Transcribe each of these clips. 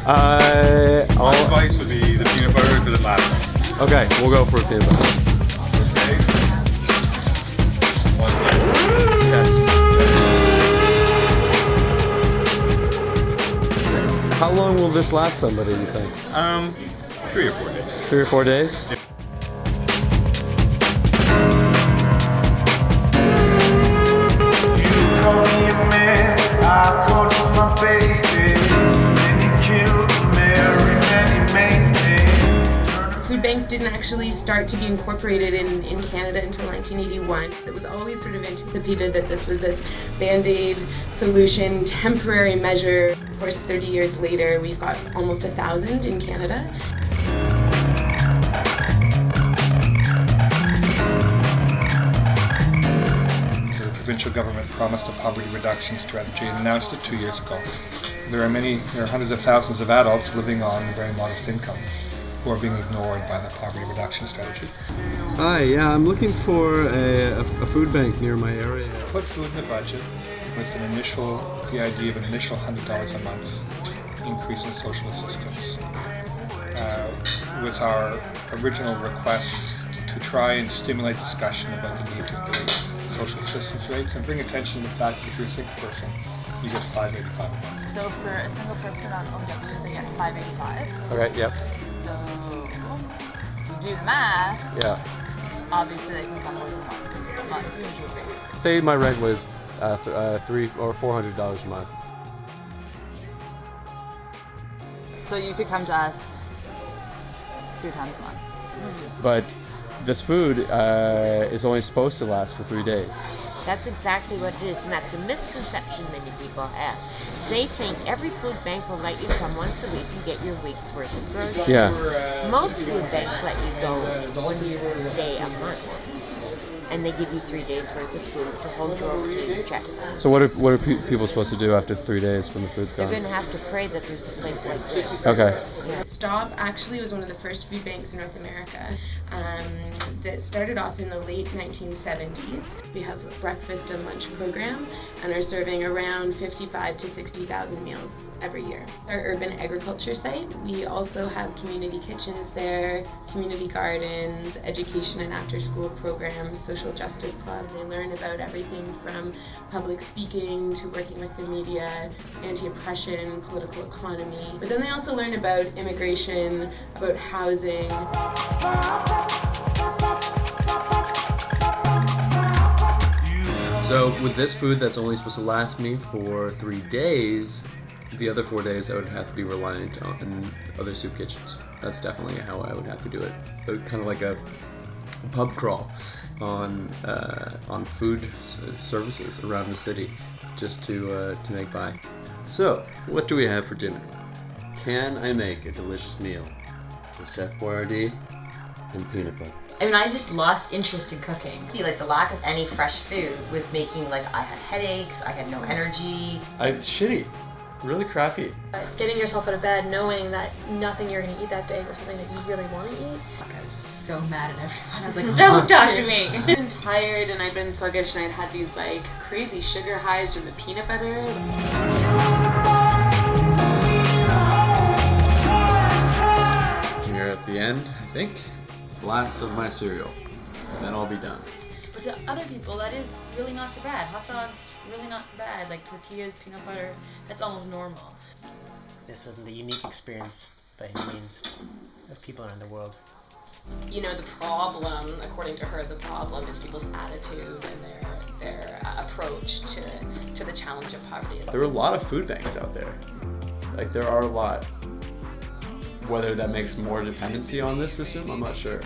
My advice would be the peanut butter because it lasts. Okay, we'll go for a peanut butter. Okay. One Okay. How long will this last somebody, you think? 3 or 4 days. 3 or 4 days? Yeah. Food banks didn't actually start to be incorporated in Canada until 1981. It was always sort of anticipated that this was this band-aid solution, temporary measure. Of course, 30 years later, we've got almost 1,000 in Canada. The provincial government promised a poverty reduction strategy and announced it 2 years ago. There are hundreds of thousands of adults living on a very modest income who are being ignored by the poverty reduction strategy. Hi, yeah, I'm looking for a food bank near my area. Put food in the budget with the idea of an initial $100 a month increase in social assistance. Was our original request to try and stimulate discussion about the need to increase social assistance rates and bring attention to the fact that if you're a sick person, you get $5.85 a month. So for a single person on OW, they get $5.85. Okay, yep. So you do the math. Yeah. Obviously, they can come more than once a month usually. Say my rent was $300 or $400 a month. So you could come to us 3 times a month. But this food is only supposed to last for 3 days. That's exactly what it is, and that's a misconception many people have. They think every food bank will let you come once a week and get your week's worth of groceries. Yeah. Most food banks let you go 1 day a month, and they give you 3 days worth of food to hold you over to your check. So what are people supposed to do after 3 days when the food's They're gone? going to have to pray that there's a place like this. Okay. Stop actually was one of the first food banks in North America that started off in the late 1970s. We have a breakfast and lunch program and are serving around 55 to 60,000 meals every year. Our urban agriculture site, we also have community kitchens there, community gardens, education and after-school programs, social justice club. They learn about everything from public speaking to working with the media, anti-oppression, political economy. But then they also learn about immigration, about housing. So with this food that's only supposed to last me for 3 days, the other 4 days I would have to be reliant on other soup kitchens. That's definitely how I would have to do it. But kind of like a pub crawl on food services around the city, just to make by. So what do we have for dinner? Can I make a delicious meal with Chef Boyardee and peanut butter? I mean, I just lost interest in cooking. Like the lack of any fresh food was making I had headaches, I had no energy. It's shitty. Really crappy. Getting yourself out of bed knowing that nothing you're going to eat that day was something that you really want to eat. I was just so mad at everyone. I was like, don't talk to me. I've been tired and I've been sluggish and I'd had these crazy sugar highs from the peanut butter. We're at the end, I think. Last of my cereal. Then I'll be done. But to other people, that is really not so bad. Hot dogs, really not so bad. Like tortillas, peanut butter, that's almost normal. This wasn't a unique experience by any means of people around the world. You know, the problem, according to her, the problem is people's attitude and their approach to the challenge of poverty. There are a lot of food banks out there. There are a lot. Whether that makes more dependency on this system, I'm not sure.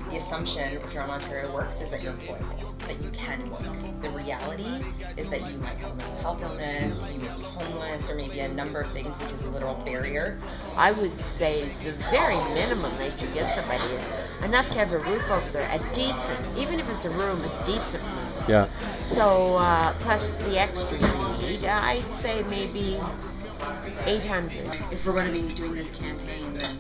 The assumption, if you're on Ontario Works, is that you're employable, that you can work. The reality is that you might have a mental health illness, you may be homeless, there may be a number of things which is a literal barrier. I would say the very minimum that you give somebody is enough to have a roof over their, a decent, even if it's a room, a decent room. Yeah. So, plus the extra you need, I'd say maybe 800. If we're going to be doing this campaign, then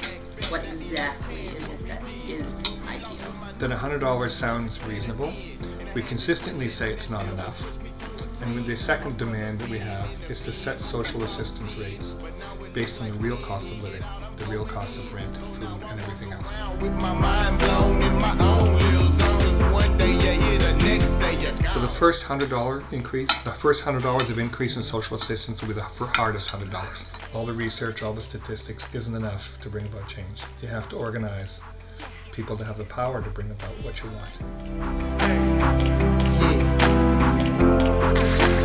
what exactly is it that is ideal? Then $100 sounds reasonable. We consistently say it's not enough. And the second demand that we have is to set social assistance rates based on the real cost of living, the real cost of rent, food, and everything else. So the first $100 increase, the first $100 of increase in social assistance will be the hardest $100. All the research, all the statistics isn't enough to bring about change. You have to organize people to have the power to bring about what you want. Yeah.